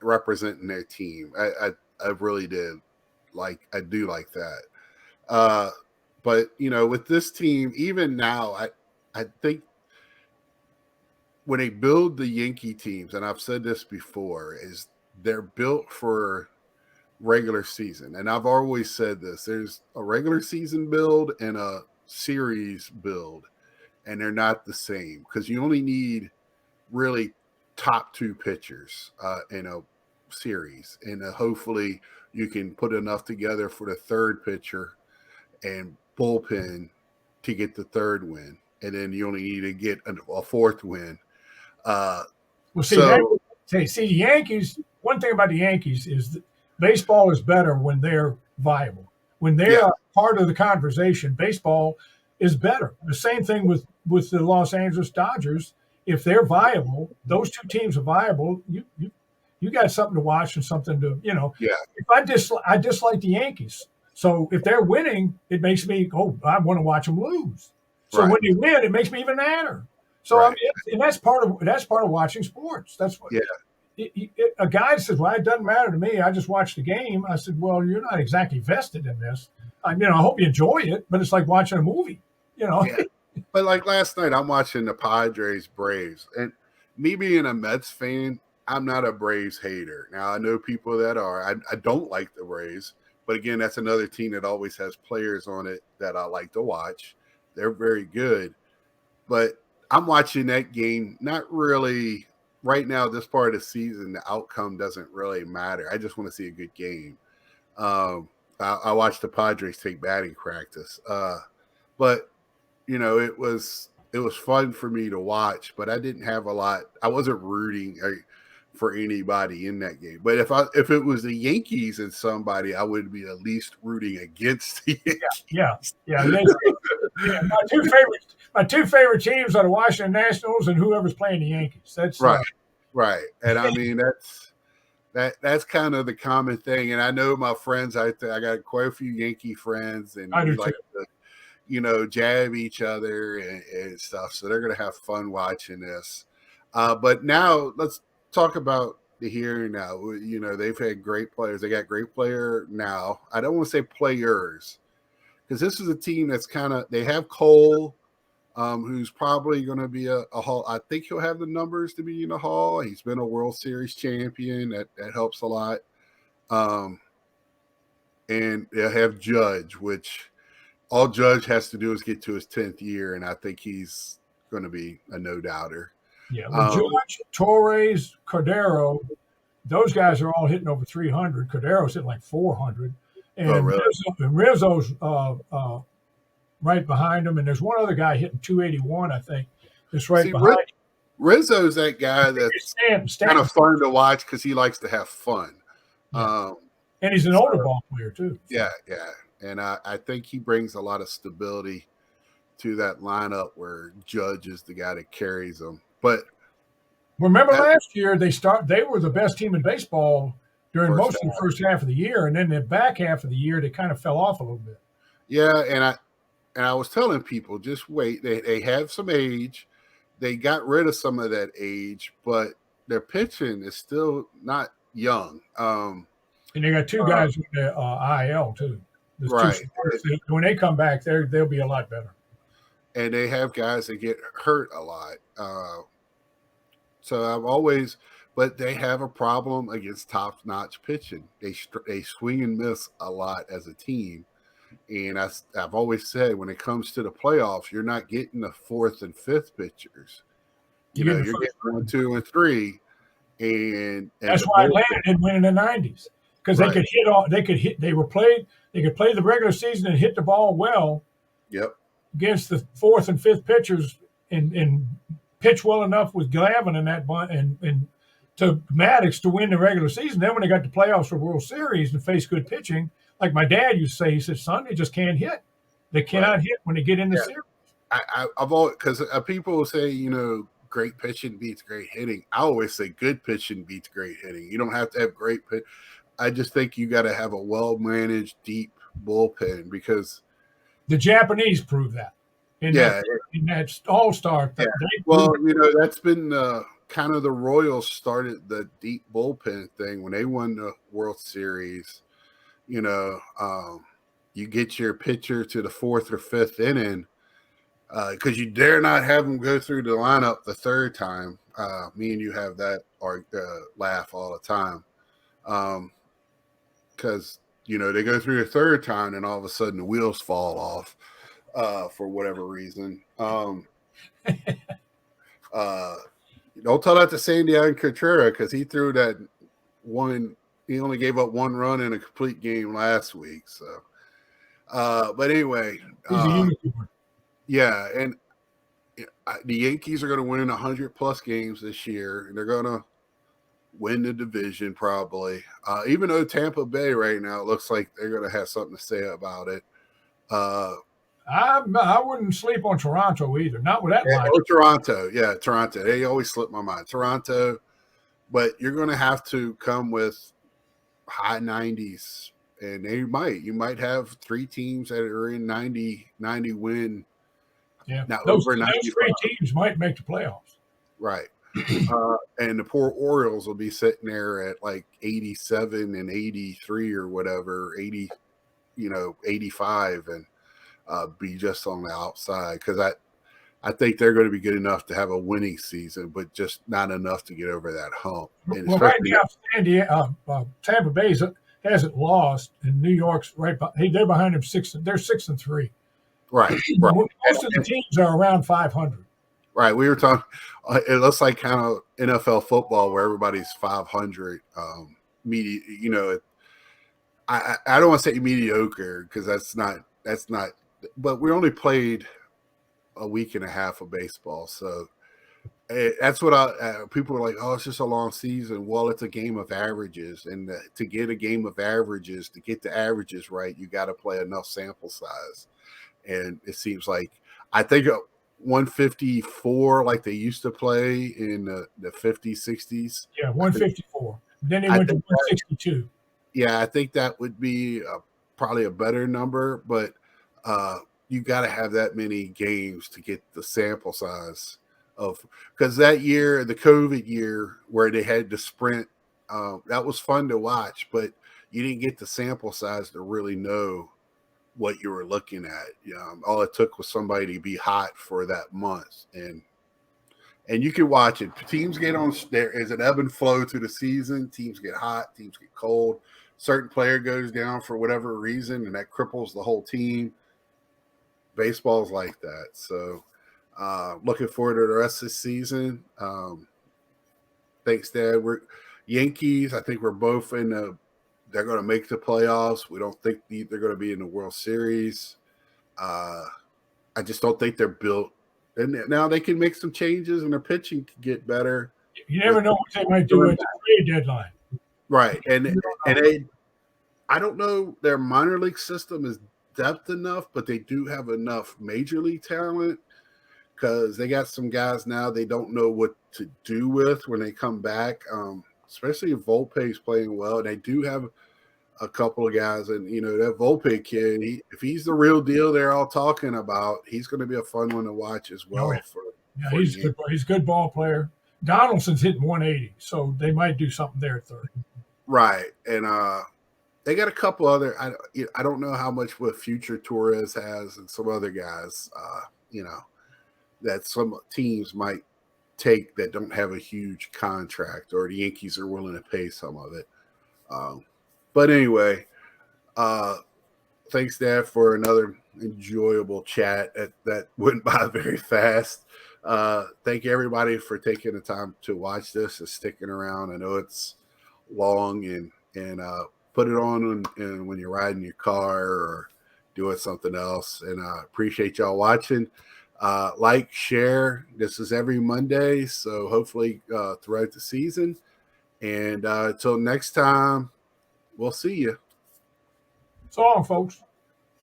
representing their team. I really did. I do like that. But with this team, even now, I think when they build the Yankee teams, and I've said this before, is they're built for regular season. And I've always said this: there's a regular season build and a series build, and they're not the same because you only need really top two pitchers in a series, and hopefully you can put enough together for the third pitcher and bullpen to get the third win, and then you only need to get a fourth win. The Yankees. One thing about the Yankees is that baseball is better when they're viable. When they're part of the conversation, baseball is better. The same thing with the Los Angeles Dodgers. If they're viable, those two teams are viable. You got something to watch and something to Yeah, If I dislike the Yankees, so if they're winning, it makes me I want to watch them lose. So when right, they win, it makes me even madder. So I right. mean, and that's part of watching sports. That's what Yeah, a guy says. Well, it doesn't matter to me. I just watch the game. I said, well, you're not exactly vested in this. I hope you enjoy it, but it's like watching a movie. You know, yeah. But like last night, I'm watching the Padres Braves, and me being a Mets fan, I'm not a Braves hater. Now I know people that are. I don't like the Braves, but again, that's another team that always has players on it that I like to watch. They're very good, but I'm watching that game. Not really right now. This part of the season, the outcome doesn't really matter. I just want to see a good game. Um, I watched the Padres take batting practice, but it was fun for me to watch, but I didn't have a lot. I wasn't rooting for anybody in that game. But if it was the Yankees and somebody, I would be at least rooting against the yeah, Yankees. yeah. Yeah, my two favorite teams are the Washington Nationals and whoever's playing the Yankees. That's Right, right. And I mean that's kind of the common thing. And I know my friends out there. I got quite a few Yankee friends, and I we do too. like to jab each other and stuff. So they're going to have fun watching this. But now let's talk about the here and now. They've had great players. They got great player now. I don't want to say players because this is a team that's they have Cole, who's probably going to be a Hall. I think he'll have the numbers to be in the Hall. He's been a World Series champion. That helps a lot. Um, and they'll have Judge, which all Judge has to do is get to his 10th year, and I think he's going to be a no doubter. Yeah, well, Um, Judge, Torres, Cordero, those guys are all hitting over 300. Cordero's hitting like 400, oh, and really? Rizzo's right behind him, and there's one other guy hitting 281, I think, that's right See, behind him. Rizzo's that guy that's kind Stanton, of fun to watch because he likes to have fun. yeah, Um, and he's an so, older ball player too. So. yeah, yeah. And I think he brings a lot of stability to that lineup where Judge is the guy that carries them. But Remember that last year they were the best team in baseball during first most of the half, first half of the year, and then the back half of the year they kind of fell off a little bit. yeah, and I was telling people, just wait. They have some age. They got rid of some of that age, but their pitching is still not young. And they got two Uh, guys with the IL too. There's two right. starters. When they come back, they'll be a lot better. And they have guys that get hurt a lot. So I've always, but they have a problem against top-notch pitching. They swing and miss a lot as a team. And I've always said when it comes to the playoffs, you're not getting the fourth and fifth pitchers. You get the You're first. getting one, two, and three, and That's the why bullpen. Atlanta didn't win in the '90s because they Right. could hit all. They could hit. They were played. They could play the regular season and hit the ball well Yep. against the fourth and fifth pitchers and pitch well enough with Glavine in that and to Maddox to win the regular season. Then when they got to playoffs for World Series and face good pitching, like my dad used to say, he said, "Son, they just can't hit. They Right. cannot hit when they get in the Yeah. series." I've always because people say great pitching beats great hitting. I always say good pitching beats great hitting. You don't have to have great pitch. I just think you got to have a well managed deep bullpen because The Japanese proved that in that yeah, in that All Star. yeah. They Well, proved that's been kind of the Royals started the deep bullpen thing when they won the World Series. You know, you get your pitcher to the fourth or fifth inning because you dare not have them go through the lineup the third time. Me and you have that laugh all the time because they go through the third time and all of a sudden the wheels fall off for whatever reason. Uh, don't tell that to Sandy Contreras because he threw that one. He only gave up one run in a complete game last week. So, but anyway, he's a unicorn. yeah, and the Yankees are going to win 100+ games this year, and they're going to win the division probably. Even though Tampa Bay right now looks like they're going to have something to say about it. I wouldn't sleep on Toronto either. Not with that line. Or Toronto. Yeah, Toronto. They always slip my mind. Toronto, but you're going to have to come with high 90s. And you might have three teams that are in 90 win, Yeah, not those over those 95. three teams might make the playoffs. Right. And the poor Orioles will be sitting there at like 87 and 83 or whatever, 85 and be just on the outside. Because I think they're going to be good enough to have a winning season, but just not enough to get over that hump. And Well, right especially now, Tampa Bay hasn't lost, and New York's right. They're behind them six. They're 6-3. right, right, Most of the teams are around 500. right. We were talking. It looks like kind of NFL football where everybody's 500. I don't want to say mediocre because that's not. But we only played a week and a half of baseball, so that's what people are like. Oh, it's just a long season. Well, it's a game of averages, and to get a game of averages, to get the averages right, you got to play enough sample size. And it seems like I think 154 like they used to play in the 50s, 60s. Yeah, 154. Then they I went to think 162. Yeah, I think that would be probably a better number, but you got to have that many games to get the sample size of because that year, the COVID year, where they had to sprint, that was fun to watch, but you didn't get the sample size to really know what you were looking at. All it took was somebody to be hot for that month, and you can watch it. Teams get on. There is an ebb and flow through the season. Teams get hot. Teams get cold. Certain player goes down for whatever reason, and that cripples the whole team. Baseball's like that. So, looking forward to the rest of the season. Thanks, Dad. We're Yankees. I think we're both in the. They're going to make the playoffs. We don't think they're going to be in the World Series. I just don't think they're built. And now they can make some changes, and their pitching can get better. You never know what they might do at the trade deadline. Right, and I don't know their minor league system is depth enough, but they do have enough major league talent because they got some guys now they don't know what to do with when they come back. Especially if Volpe's playing well, they do have a couple of guys, and that Volpe kid. If he's the real deal, they're all talking about. He's going to be a fun one to watch as well. He's good. He's a good ball player. Donaldson's hitting 180, so they might do something there at third. Right, and they got a couple other. I don't know how much what future Torres has, and some other guys. That some teams might take that don't have a huge contract, or the Yankees are willing to pay some of it. But anyway, thanks, Dad, for another enjoyable chat that went by very fast. Thank you, everybody, for taking the time to watch this and sticking around. I know it's long, and put it on and when you're riding your car or doing something else. And I appreciate y'all watching. Like, share. This is every Monday, so hopefully throughout the season. And until next time, we'll see you. So long, folks.